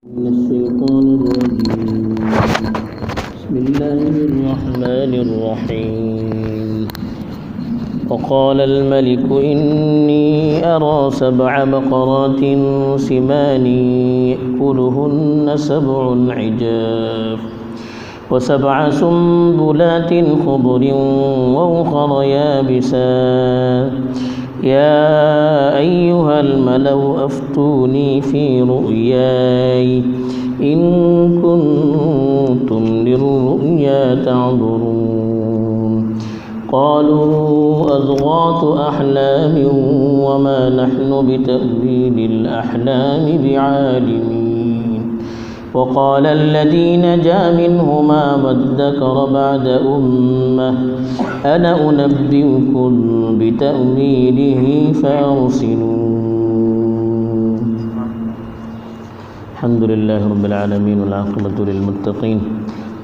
من الشيطان الرجيم. بسم الله الرحمن الرحيم. وقال الملك إني أرى 7 بقرات سمان يأكلهن 7 عجاف و7 سنبلات خضر وأخر يابسات يا أيها الملأ أفتوني في رؤياي إن كنتم للرؤيا تعبرون قالوا أضغاث أحلام وما نحن بتأويل الأحلام بعالمين وقال الذي نجا منهما وادكر بعد أمة أنا أنبئكم بتأويله فأرسلون. الحمد لله رب العالمين والعاقبة للمتقين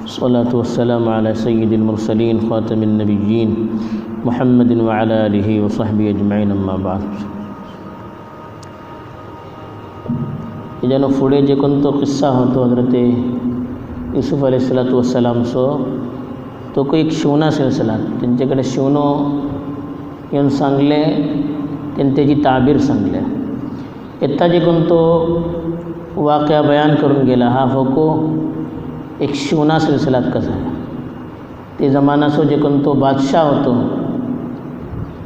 والصلاة والسلام على سيد المرسلين خاتم النبيين محمد وعلى آله وصحبه أجمعين أما بعد. इजानो फुड़े जे कोणतो किस्सा होतो हजरत यूसुफ अलैहिस्सलातु तो कोई एक शिवना सिलसिला त्यांच्याकडे शिवनो येऊन सांगले त्यांनी त्याची ताबीर सांगले इत्ता जे कोणतो वाक़या बयान करून गेला हा फोको एक शिवना सिलसिलात कसा आहे ते ज़माना सो जे कोणतो बादशाह होतो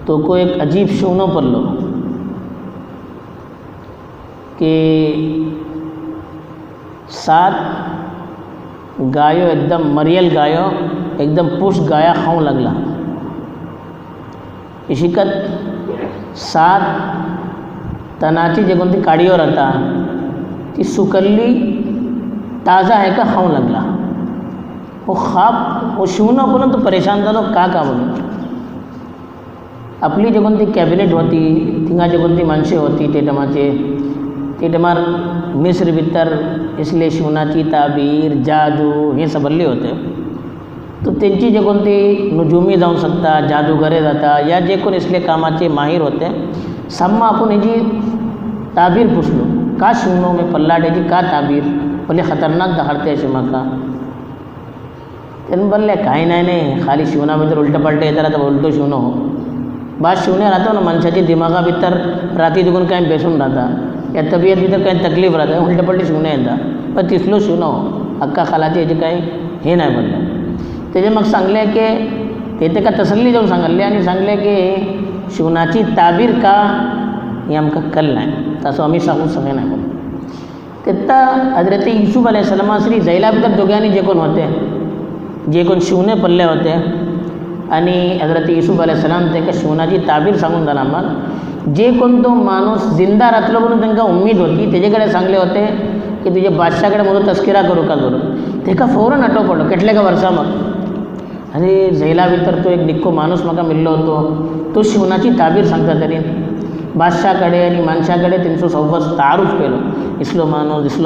तो को एक अजीब शिवनो पडलो कि 7 गायो एकदम मरियल गायो एकदम पुष्ट गाया खाऊं लागला. इशिकत 7 तनाची जे कोणती काडीवर आता ती सुकल्ली ताज़ा है का खाऊं लागला. वो शिवनो बोलून तो परेशान झालो का म्हणून आपली जे कोणती कॅबिनेट होती थिंगा जे कोणती माणसे होती ते टमार मिस्र भितर इसलिए शिवनाची ताबीर जादू हे सबल्ले होते तो त्यांची जे कोणती नुजुमी जाऊन शकता जादूगरे जाता या जे कोण इसले कामाचे माहीर होते सम्मा आपण ह्याची ताबीर पुसलो का शिवनो में पल्लाड्याची का ताबीर बोले खतरनाक दहाड़ते असे माका त्यांनी बोलले काही नाही खाली शिवनाभितर उलटं पलटं येतात आता उलटो शिवनो हो बाद शिवने राहतो ना माणसाची दिमागा भितर राती दुगून काही बेसून राहता या तब्येत भितर काही तकलीफ राहता उलटं पलटं शिवने येतात पण तिसलो शिवनो अक्का खालाची याची काही हे नाही बोललं त्याचे मग सांगले की ते का तसल्ली जाऊन सांगले आणि सांगले की शिवनाची ताबीर का हे आमका कल नाही तसं आम्ही सांगू सगळे नाही बोल तेत्ता हजरत यूसुफ अलैहिस्सलाम श्री जैला भितर दोघांनी जे कोण होते जे कोण शिवने पडले होते आणि हजरत यूसुफ अलैहिस्सलाम ते शिवनाची ताबीर सांगून झाला मग जे कोणतो माणूस जिंदा राहतलो म्हणून त्यांना उम्मीद होती त्याच्याकडे सांगले होते की तुझे बादशाहकडे म्हणून तस्किरा करू का करून ते का फौरन आठव पडलो कितले का वर्षा मग अरे जैला भितर तो एक निक्को माणूस म्हाका मिळलो होतो तो शिवनाची ताबीर सांगता तरी बादशाहकडे आणि माणसाकडे त्यांचं सोबत तारूफ केलो इसलो माणूस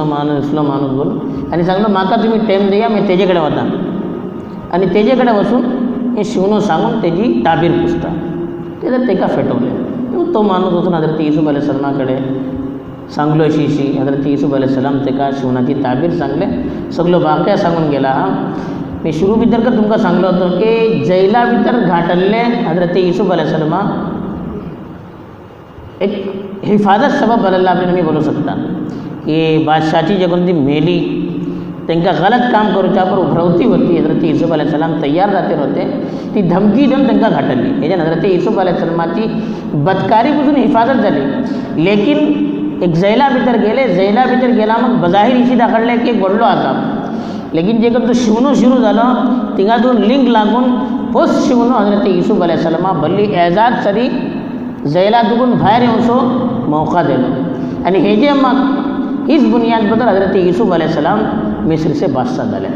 बोल आणि सांगलो माका तुम्ही टाईम द्या मी त्याच्याकडे होता आणि त्याच्याकडे बसून हे शिवनो सांगून त्याची ताबीर पुसता त्याच्यात ते का फेटवले तो माणूस होतो हजरत यूसुफ अलैहिस्सलामाकडे सांगलो अशी हजरत यूसुफ अलैहिस्सलाम ते का शिवनाची ताबीर सांगले सगळं वाक्य सांगून गेला हा मी शुरू भितर का तुमका सांगलो होतो की जैला भितर घाटल्ले हजरत यूसुफ अलैहिस्सलाम एक हिफाजत सबब बदलला आपल्याला मी बोलू शकता की बादशाहची जे कोणती मेली त्यांना गलत काम करूच्या पर उभरवती होती हजरत यूसुफ अलैहिस्सलाम तयार जाते होते ती धमकी देऊन त्यांना घाटली याच्यानं हजरत यूसुफ अलैहिस्सलामाची बदकारीपासून हिफाजत झाली लेकिन एक जैला भितर गेला मग बजाहीर इशी दाखडले की एक बडलो आता लेकिन जे तो शिवनो सुरू झालं तिघातून लिंक लागून पोस्ट शिवनो हजरत यूसुफ अलैहिस्सलाम भल्ली एजाद सरी जैला दुगून बाहेर येऊसो मौका दिलो आणि हे जे मग हीच बुनियादबद्दल हजरत यूसुफ अलैहिस्सलाम मिस्र से बादशाह झाले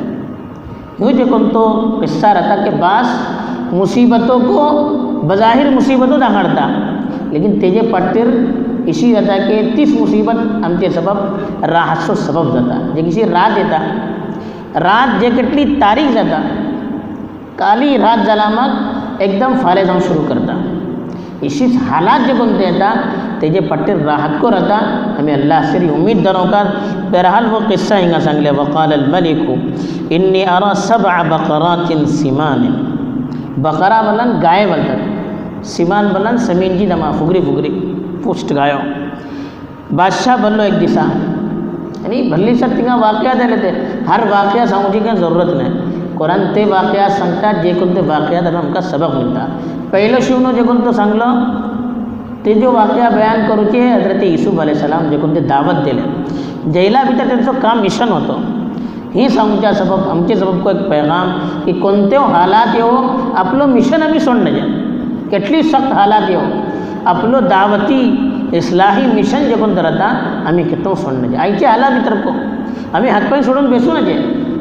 यूँ जो कौन तो किस्सा रहता कि बास मुसीबतों को बज़ाहिर मुसीबतों दाखड़ता लेकिन तेजे पट्टिर इसी रहता कि 30 मुसीबत आमचे सबब राहतसो सबब जाता जे किसी रात येता रात जे कटली तारीख जाता काली रात झाला मग एकदम फाले जाऊन सुरू करता इशीच हालात जे कोणते येतात तेजे पट्टे राहत को रहता हमें अल्लाह से उम्मीद दरों का। बहरहाल वो किस्सा हिंगा सांगले वक़ाल अल मलिकु इन्नी अरा सबअ बक़रातिन सिमान, बकरा बलन गाय बलत, सिमान बलन समीन की दमा फुगरी फुगरी पुष्ट गायो। बादशाह बल्लो एक दिशा यानी भल्ली सर तिंगा वाक़या दे लेते, हर वाक़या समझी की ज़रूरत नहीं। कुरान ते वाक़या सांगता जे कोणते वाक़या तर हमका सबक मिळता। पहिलं शिवनो जे कोणतो सांगलो ते जो वाक़या बयान करूचे हजरत यूसुफ अलैहिस्सलाम जे कोणते दावत दिले जैला भितर त्यांचं काम मिशन होतं। ही सांगूच्या सबब आमचे सबब को एक पैगाम की कोणते हालात येवो आपलं मिशन आम्ही सोडणं जे કેટલી सख्त हालात येवो आपलं दावती इस्लाही मिशन जे कोणतं राहता आम्ही कितों सोडणं जे आईचे हालात भितर को आम्ही हातपाय सोडून बेसू नये।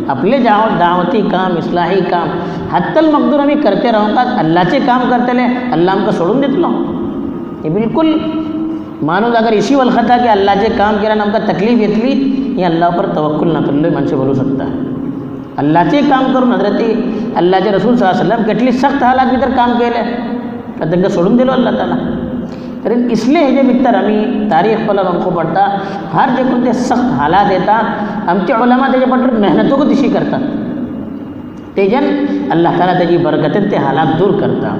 आपले दावती काम इस्लाही काम हत्तल मकदूर आम्ही करते राहू का अल्लाहचे काम करतेले अल्लाह आमका सोडून देतलो। ये बिल्कुल माणूस अगर इसी वलखता की अल्लाहचे काम केला आमका तकलीफ येतली हे अल्लाह पर तवक्कुल न करलो माणसे बोलू शकता। अल्लाहचे काम करून हजरत अल्लाहचे रसूल सल्लल्लाहु अलैहि वसल्लम કેટલી सख्त हालात भितर काम केले तर त्यांना सोडून दिलो अल्लाह ताला। तर इसलिए हे जे भितर आम्ही तारीख पला हमको पडता हर जे कोणते सख्त हालात येतात आमचे उलमा त्याच्या पटर मेहनतो को दिशी करतात तेजन अल्लाह ताला त्याची बरकतेन ते हालात दूर करता।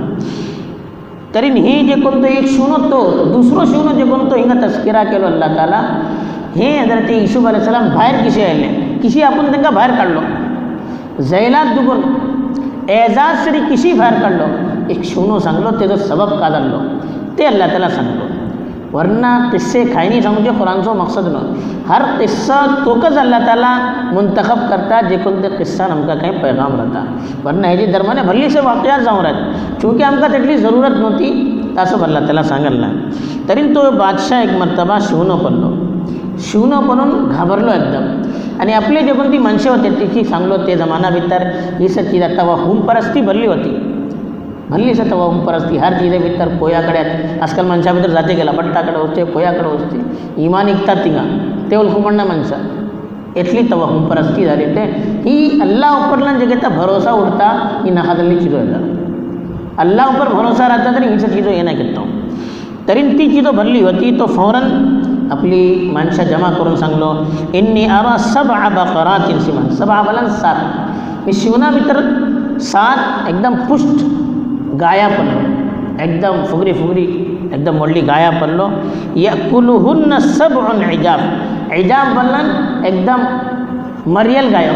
तरी हे जे कोणतं एक शुनो तो दुसरो शुनो जे कोणतो हिंगा तस्किरा केलो अल्लाह ताला हे हजरत यूसुफ अलैहिस्सलाम बाहेर किशी आले किशी आपण त्यांना बाहेर काढलो जैलात दुगून एजाज तरी किशी बाहेर काढलो एक शुनो सांगलो तेजो सबब का जाल्लो ते अल्लाह ताला सांगलो। वरना किस्से खाई नहीं समझे कुरानचो मकसद न हर किस्सा तोकच अल्लाह ताला मुंतखब करता जे कोणते किस्सा आमका काही पैगाम रहता। वरना हेजे दरम्यान भल्ली से वाक़या जाऊन राहत चूँकि आमका तेटली ज़रूरत नव्हती तसं अल्लाह ताला सांगल ना। तरी तो बादशाह एक मर्तबा शिवनो पडलो शिवनो पडून घाबरलो एकदम आणि आपले जे कोणती माणसे होते तिची सांगलो ते जमाना भितर ही सच्ची तवा हुम परस्ती भरली होती भल्ली से तवा हुम परस्ती हर चीज़े भितर पोयाकडे आजकाल माणसा भितर जाते गेला पट्टाकडे वचते पोयाकडे वचते इमान इकतात तिंगा ते उलखुमणना माणसं एटली तवा हुम परस्ती झाली ते ही अल्लाह उपरला जे घेता भरोसा उडता ही नाकादल्ली चीजो येतात अल्लाह ऊपर भरोसा रहता तरी ही चीजो ये नाही घेतो। तरी ती चीजो भरली होती तो फौरन आपली माणसं जमा करून सांगलो इन्नी अरा सबअ बक़रातिन सिमान सबअ बलन 7 मी शिवना भितर 7 एकदम पुष्ट गाया पडलो एकदम फुगरी फुगरी एकदम व्हडली गाया पडलो यअकुलुहुन्न सबउन इजाब इजाब बलन एकदम मरियल गायो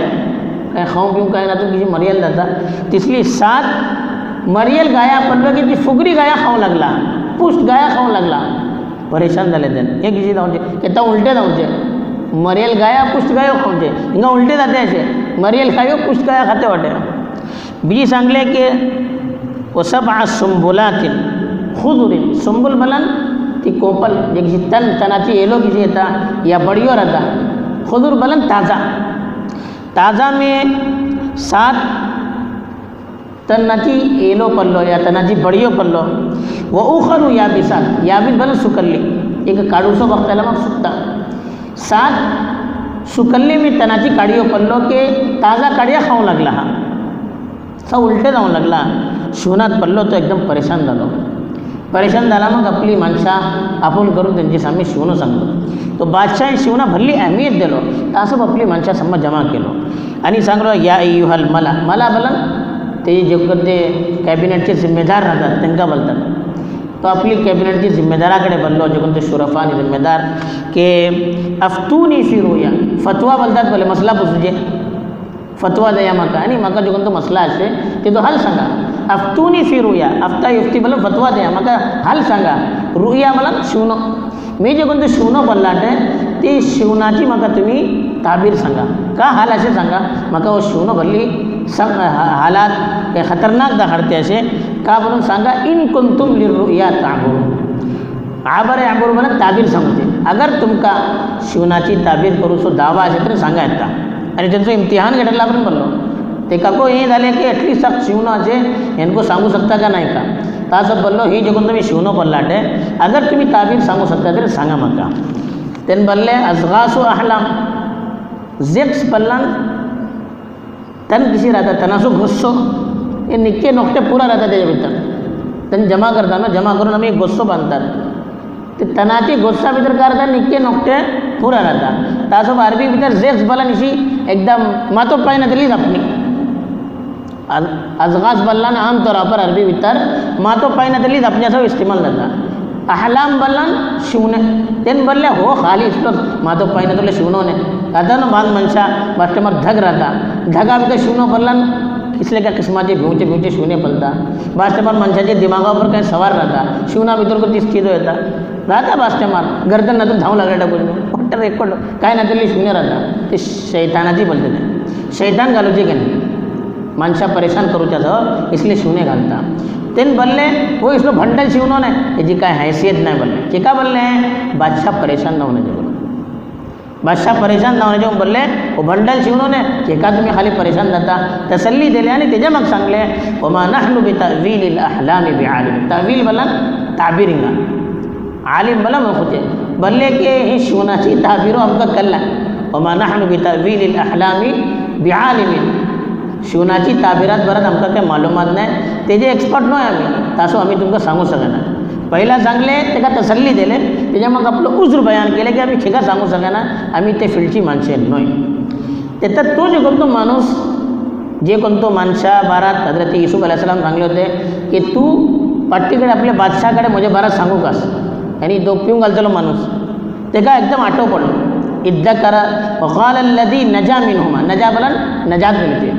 काय खाऊं पिऊं काय ना तो किसी मरियल जाता तिसली 7 मरियल गाया पडलो की ती फुगरी गाया खाऊ लागला पुष्ट गाया खाऊ लागला परेशान झाले त्यान हे किसी जाऊचे येता उलटे जाऊचे मरियल गाया पुष्ट गायो खाऊचे हिंगा उलटे जाते असे मरियल खायो पुष्ट गाया खाते वाटे। बीजी सांगले की वसबअ सुंबुलातिन खुदुरिन सुंबुल बलन ती कोपल जे किसी तनाची येलो किसी येता या बड़ियो रहता खुदुर बलन ताज़ा ताज़ा में 7 तनाची येलो पल्लो या तनाची बड़ियो पल्लो व उखरू याबिसात याबिस बलन सुकल्ली एक काढूसो बघतायला मग सुकता 7 सुकल्ली में तनाची काढियो पल्लो के ताज़ा काढिया खाऊ लागला हा सा उलटे जाऊन लागला शिवनात पडलो तो एकदम परेशान झालो परेशान झाला मग आपली माणसा आपण करून त्यांची सामने शिवणं सांगलो तो बादशाह शिवना भल्ली अहमियत दिलो तासब आपली माणसा समज जमा केलो आणि सांगलो या अय्युहल मला मला बलन ते जे कोणते कॅबिनेटचे जिम्मेदार राहतात त्यांना बोलतात तो आपली कॅबिनेटची जिम्मेदाराकडे बोललो जे कोणते शुरफा आणि जिम्मेदार के अफ्तूनी फी रुया फतवा बोलतात बोले मसला पुसूजे फतवा द्या म्हाका आणि म्हाका जो कोणतो मसला असे ते तो हल सांगा अफ्तूनी फी रुया अफ्ता युफ्ती बोला फतवा द्या म्हाका हल सांगा रुया मला शिवनो मी जे कोणतं शिवनो पडलाटे ती शिवनाची म्हाका तुम्ही ताबीर सांगा का हाल असे सांगा म्हाका वो शिवनो भरली हालात हे खतरनाक दाखडते असे का म्हणून सांगा इन कुंतुम लिरुया ताबूर आबर आबूर मला ताबीर सांगते अगर तुमका शिवनाची ताबीर करूसो दावा असेल तर सांगा येता आणि त्यांचं इम्तिहान घेतला आपण बोललो ते काको हे झाले की एटली सख्त शिवनो असे यांको सांगू शकता का नाही का तासं बोललो ही जे कोणतं मी शिवनो पडलाटे अगर तुम्ही ताबीर सांगू शकता तरी सांगा म्हाका त्यांनी बोलले अजगासो अहलाम जेक्स पल्लान तन किसी राहता तनासो गोस्सो हे निक्के नोकटे पुरा राहतात त्याच्या भितर त्यांनी जमा करताना जमा करून आम्ही एक गोस्सो बांधतात ते तनाची गोष्टा भितर करता निक्के नोकटे पुरा राहता तासो अरबी भितर जेक्स बलान इशी एकदम मातो पायना तलीच आपली अजगास बल्लान आम तौर पर अरबी भितर मातो पायना तलीच अपने इस्तेमाल जाता अहलाम बल्लान शिवने तेन बल्ले हो खाली इसको मातो पायना तले शिवनो ने आता ना बाल मनशा बास्टमर धग रहता धगा भितर शिवनो बल्लान इसलिए क्या किस्माचे भिवचे भिवचे शिवने पलता बास्टमर मनशाचे दिमागावर काही सवार राहता शिवना भितर को तीस चीज होता राहता बास्टमर गर्दन ना तो धाव लागला टाकून पट्टर एक पडलो काय ना तरी शिवने राहता ते शैतानाची बोलते ते शैतान घालूचे की नाही माणसा परेशान करूच्या सह इसलिए शिवने घालता तेन बल्ले वो इसलो भंडल शिवनो ने याची काय हैसियत नाही बल्ले ते का बल्ले बादशाह परेशान ना होने बोल बादशाह परेशान ना होने बोलले वो भंडल शिवनो ने ते का तुम्ही खाली परेशान जाता तसल्ली दिले आणि त्याच्या मग सांगले वमा नहनु बितावील अहलाम बिआलिम तावील बला ताबीरिंगा आलिम बला मखुते बल्ले के ही शिवनाची ताबीरो आमका कल्ला वमा नहनु बितावील अहलाम बिआलिम शिवनाची ताबिरात बरात आमका काही मालूमात नाही त्याचे एक्सपर्ट नाही आम्ही तासो आम्ही तुमका सांगू शकना पहिला सांगले त्याका तसल्ली दिले त्याच्या मग आपलं उज्र बयान केले की आम्ही खेका सांगू शकना आम्ही ते फील्डची माणसे नाही त्याच्यात तो जे कोणतो माणूस जे कोणतो माणसा बारात हजरत युसूफ अलैहिस्सलाम सांगले होते की तू पाट्टीकडे आपल्या बादशाहकडे म्हणजे बारात सांगू कास आणि तो पिऊन घालतलो माणूस ते का एकदम आठव पडलो इद्दा करा वकाल अल्लदी नजा मिनहुमा नजा बला नजात मिळते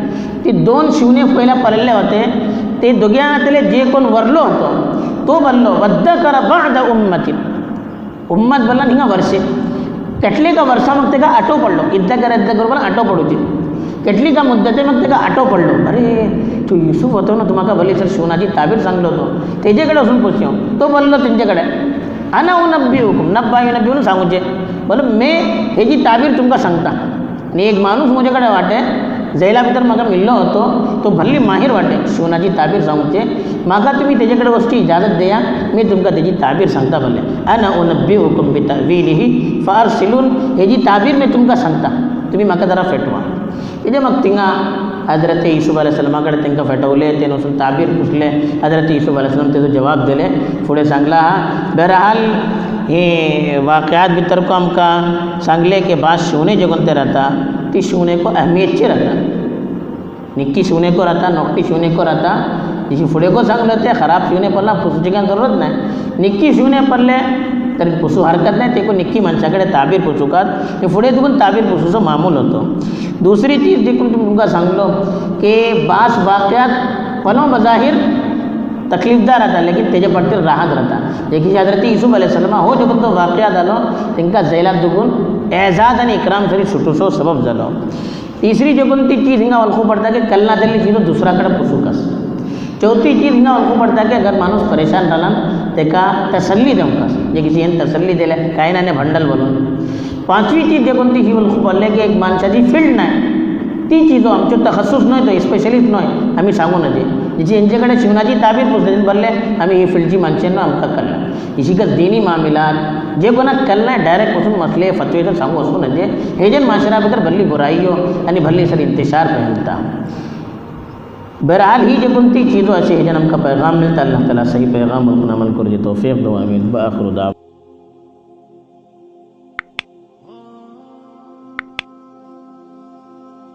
ते दोन शिवने पहिला पडलेले होते ते दोघ्यातले जे कोण वरलो होतो तो बोललो वद्द करा बाद उम्मत बोलला हिंगा वर्षे કેટલી का वर्षा मग ते का आठव पडलो इद्दा करा आठव पडूची કેટલી का मुद्दते मग ते का आठव पडलो अरे तू युसूफ होतो ना तुम्हाला भले सर शिवनाची ताबीर सांगलो होतो त्याच्याकडे असून पोचलो तो बोललो त्यांच्याकडे अना नब्बी हुकुम नब्बाई नब्बी सांगूचे बोल मे ह्याची ताबीर तुमका सांगता आणि एक माणूस माझ्याकडे वाटे जैला भितर म्हाका मिळलो होतो तो भल्ली माहीर वाटे शिवनाची ताबीर सांगूचे म्हाका तुम्ही त्याच्याकडे गोष्टी इजाजत द्या मी तुमका त्याची ताबीर सांगता भले अना नब्बी हुकुम बितावीलिही फारसिलून ह्याची ताबीर मी तुमका सांगता तुम्ही म्हाका जरा फेटवा त्याचे मग तिंगा हजरत युसूफ अलैहिस्सलामाकडे त्यांना फेटवले ते नसून ताबीर पुसले हजरत युसूफ अलैहिस्सलाम त्याचा जवाब दिले पुढे सांगला बहरहाल हे वाक़यात भितर को आमका सांगले की बात शिवने जे कोणते राहता ती शिवने को अहमियतचे राहता निक्की शिवने को राहता नोकटी शिवने को राहता जशी पुढे को सांगलं ते खराब शिवने पडला पुसूची काय जरूरत नाही निक्की शिवने पडले तर पुसू हरकत नाही ते को निक्की माणसाकडे ताबीर पुसूकात ते पुढे तुकून ताबीर पुसूचं मामूल होतो दुसरी चीज देखून तुमका सांगलो की बास वाक़यात पनो बजाहिर तकलीफदार आता लेकिन त्याच्या पट्टीर राहत राहता जे की हजरत युसूफ अलैहिस्सलाम हो जो तो वाक़यात आलो त्यांना जैलात दुखून एजाज आणि इकराम सरी सुटूसो सबब झालो तीसरी जो कोणती चीज हिंगा ओळखू पडता की कल ना दिली चीज दुसराकडे पुसूकस चौथी चीज हिंगा ओळखू पडता की अगर माणूस परेशान राहिला तेका तसल्ली देऊकस जे की यांनी तसल्ली दिले काही नाही भंडल बोलून पाचवी चीज जे कोणती ही ओळखू पडले की एक माणसाची फील्ड नाही ती चीज आमचे तखसूस नाही तो स्पेशलिस्ट नाही आम्ही सांगू नये जी यांच्याकडे शिवनाची ताबीर पुसले बोलले आम्ही ही फील्डची माणसांना आमका कळला इशिकच दिनी मामिलात जे कोणा कळला डायरेक्ट बसून मसले फतवे तर सांगू असू नये हे जे माशरा भितर भल्ली बुराईयो आणि भल्ली सर इंतशार फैलता बहरहाल ही जे कोणती चीज़ों अशी हे जन आमका पैगाम मिलता अल्लाह ताला सही पैगाम पर अमल कर जे तौफीक दो आमीन बाखिर दावा